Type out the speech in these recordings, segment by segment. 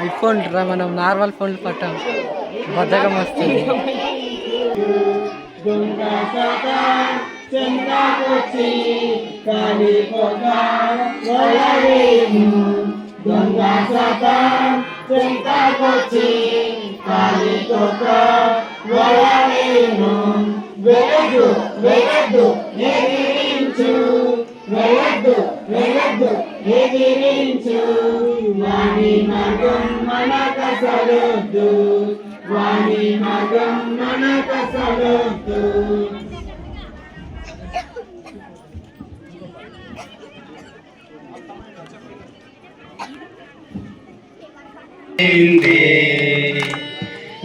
IPhone రా, మనం normal ఫోన్లు పట్టాం, బద్దకం వస్తుంది. ఎదిరించు వాణి మగం మనకసరొద్దు, వాణి మగం మనకసరొద్దు.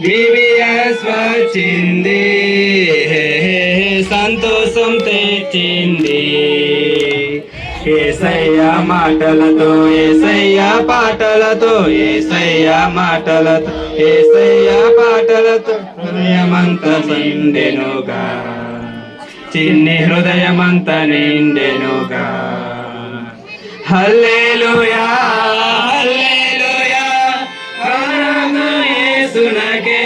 VVS వచ్చింది, సంతోషం తెచ్చింది. యేసయ్య మాటలతో, యేసయ్య పాటలతో, యేసయ్య మాటలతో, యేసయ్య పాటలతో హృదయమంత నిండెనుగా, చిన్ని హృదయమంత నిండెనుగా. హల్లెలూయా హల్లెలూయా ఆరాధన యేసునకే.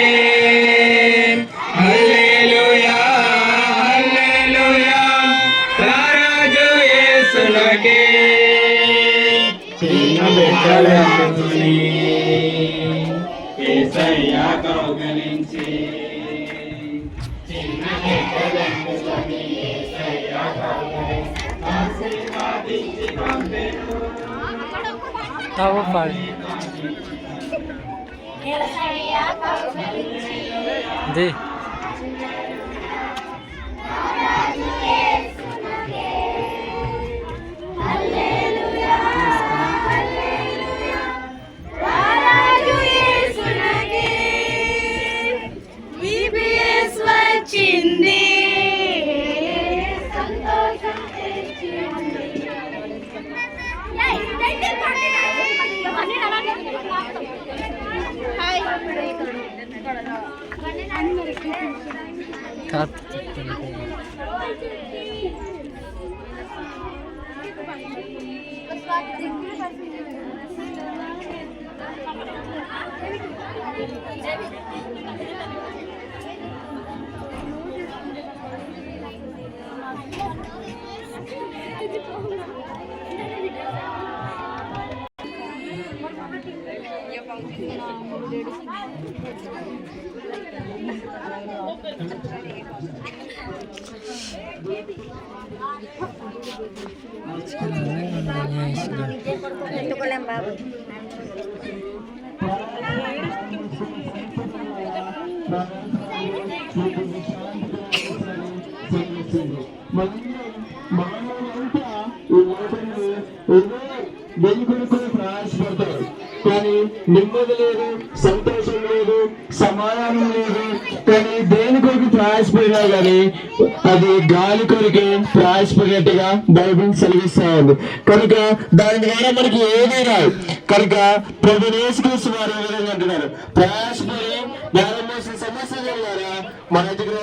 హల్లెలూయా హల్లెలూయా రారాజు యేసునకే. చిన్న బిడ్డలని యేసయ్య కౌగిలించి, చిన్న బిడ్డలని యేసయ్య కౌగిలించి ఆశీర్వదించి పంపెను. जी దేని కొరకు ప్రయాసపడతారు, కానీ నెమ్మది లేదు, సంతోషం లేదు, సమాధానం లేదు. కానీ దేని కొరకు ప్రయాసపడినా కానీ అది గాలి కొరికి ప్రయాసపడినట్టుగా బైబిల్ సెలవిస్తా ఉంది. కనుక దాని ద్వారా మనకి ఏదీ రాదు. కనుక ప్రభు యేసుక్రీస్తు వారు ఏ విధంగా అంటున్నారు, ప్రయాసపడి భారం మోసిన సమస్య ద్వారా మన దగ్గర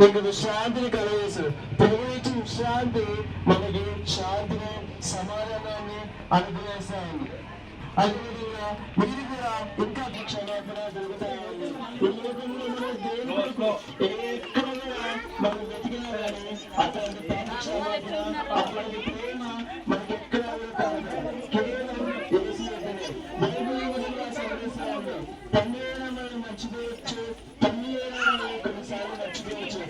నీకు విశ్రాంతిని కలగజేశారు. ప్రభు ఇచ్చిన విశ్రాంతి మనకి శాంతిని, సమాధానాన్ని అనుగ్రహిస్తాయండి. అదేవిధంగా మీరు కూడా ఇంకా క్షమాపణ దొరుకుతాయండి. ఎక్కడ కూడా మనం వెతికినా కానీ అట్లాంటి క్షమాపణ, అట్లాంటి ప్రేమ మనకి ఎక్కడ కేవలం బైబిల్ తల్లి అయినా మనం మర్చిపోవచ్చు, తల్లి అయినా మనం కొన్నిసార్లు మర్చిపోవచ్చు.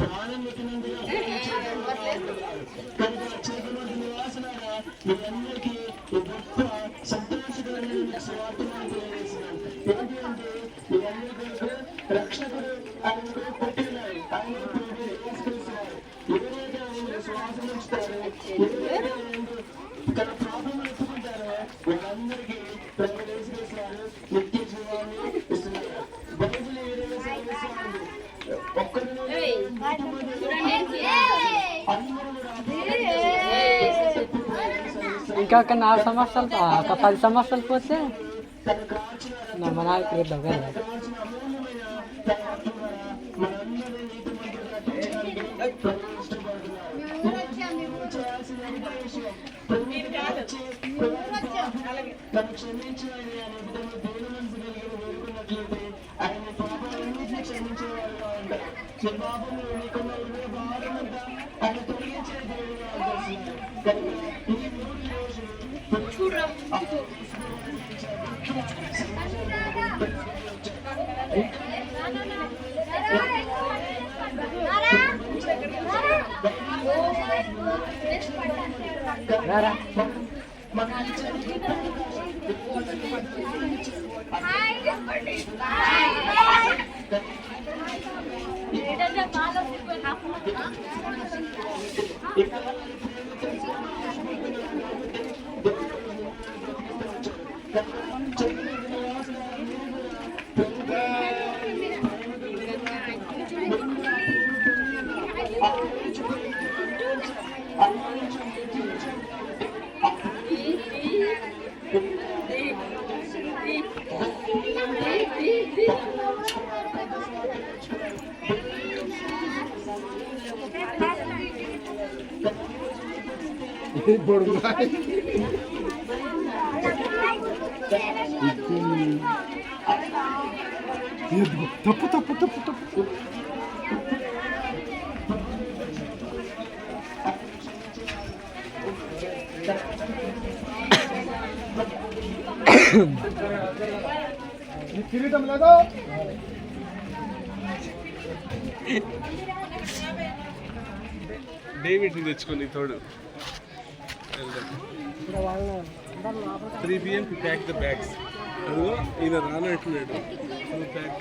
ప్రాణం పెట్టినందుగా నివాసనారా మీరందరికీ గొప్ప సంతోషకరమైన స్వార్థమాన్ని తెలియజేస్తున్నాను. ఏంటి అంటే మీరందరికీ రక్షకుడు ఆయన పుట్టినారు, ఆయన యేసుక్రీస్తున్నారు. ఎవరైతే ఆయన విశ్వాసం ఉంచుతారో, ఎవరైతే తన పాపములు ఎత్తుకుంటారో వాళ్ళందరికీ ప్రభు యేసుక్రీస్తున్నారు నిత్య జీవాన్ని ఇస్తున్నారు. బైబిల్ ఏ విధంగా సెలవిస్తుంది, ఒక్కరు ఇంకా ఒక 4 సంవత్సరాలు, ఒక 10 సంవత్సరాలు పోతే తను కాచిన ನಮ್ಮ ನಾಲ್ಕು కాచిన అమూల్యమైన తన రక్తం ద్వారా మనందరినీ నీతిమంతులుగా తీర్చడానికి ప్రభు ఇష్టపడుతున్నారు. నువ్వు చేయాల్సిన ఒకటే విషయం, తను క్షమించాలని అనే విధంగా దేవుని మనసు కలిగి వేడుకున్నట్లయితే ఆయన పాపాలన్నింటినీ క్షమించేవారుగా ఉంటారు. నీ పాపములు నీకున్న హృదయ భారమంతా ఆయన తొలగించే దేవుడుగా అనిపిస్తున్నారు. కనుక ఈ 3 రోజులు తప్పు తప్పు తప్పు తప్పు కిరీటం లేదో డేవిడ్ని తెచ్చుకొని తోడు 3 PM to pack the bags. అదిగో ఈయన రానట్లేడు. నువ్వు ప్యాక్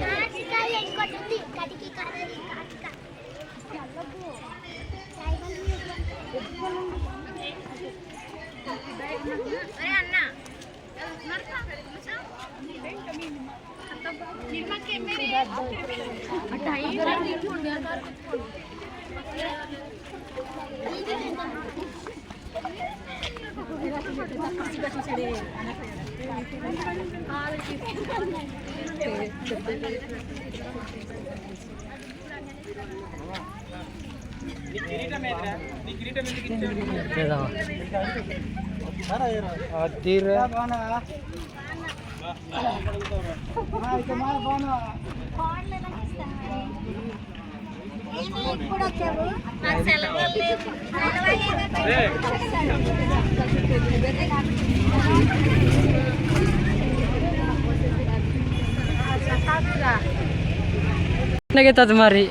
घेतात मारी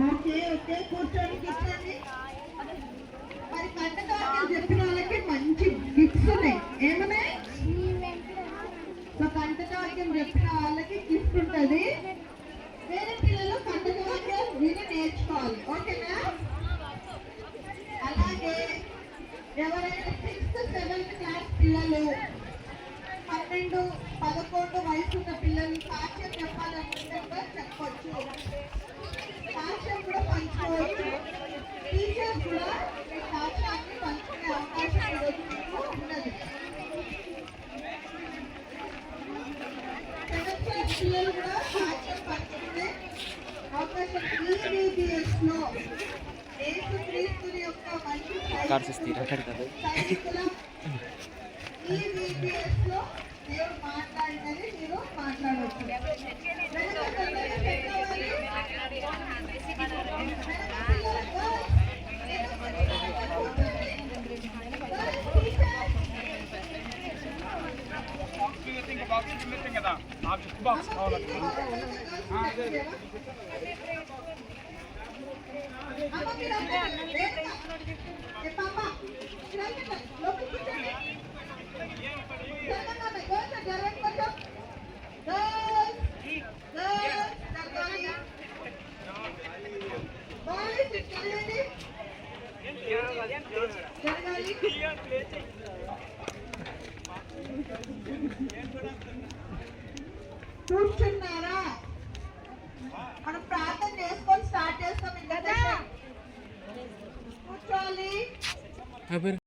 ఓకే ఓకే కూర్చోండి కూర్చోండి. మరి కంటకాకి చెప్పిన వాళ్ళకి మంచి గిఫ్ట్స్ ఉన్నాయి. ఏమన్నాయి? సో కంటకాక్యం చెప్పిన వాళ్ళకి గిఫ్ట్ ఉంటుంది. వేరే పిల్లలు కంటకాక్యం విని నేర్చుకోవాలి. ఓకేనా? అలాగే ఎవరైనా 6th 7th క్లాస్ పిల్లలు 12, 11 వయసు ఉన్న పిల్లలు సాక్ష్యం చెప్పాలనుకుంటే కూడా చెప్పొచ్చు. సాక్ష్యం కూడా పంచుకోవచ్చు. టీచర్స్ కూడా మీ సాక్ష్యాన్ని పంచుకునే అవకాశం ఈరోజు మీకు ఉన్నది. 7th క్లాస్ పిల్లలు కూడా సాక్ష్యం పంచుకునే అవకాశం EVBS లో యేసుక్రీస్తుని యొక్క మంచి సైనికులం EVBS లో దేవుడు మాట్లాడినది మీరు మాట్లాడవచ్చు. జరగాలి. కూర్చున్నారా? మనం ప్రార్థన చేసుకొని స్టార్ట్ చేస్తాం ఇంకా. కూర్చోవాలి.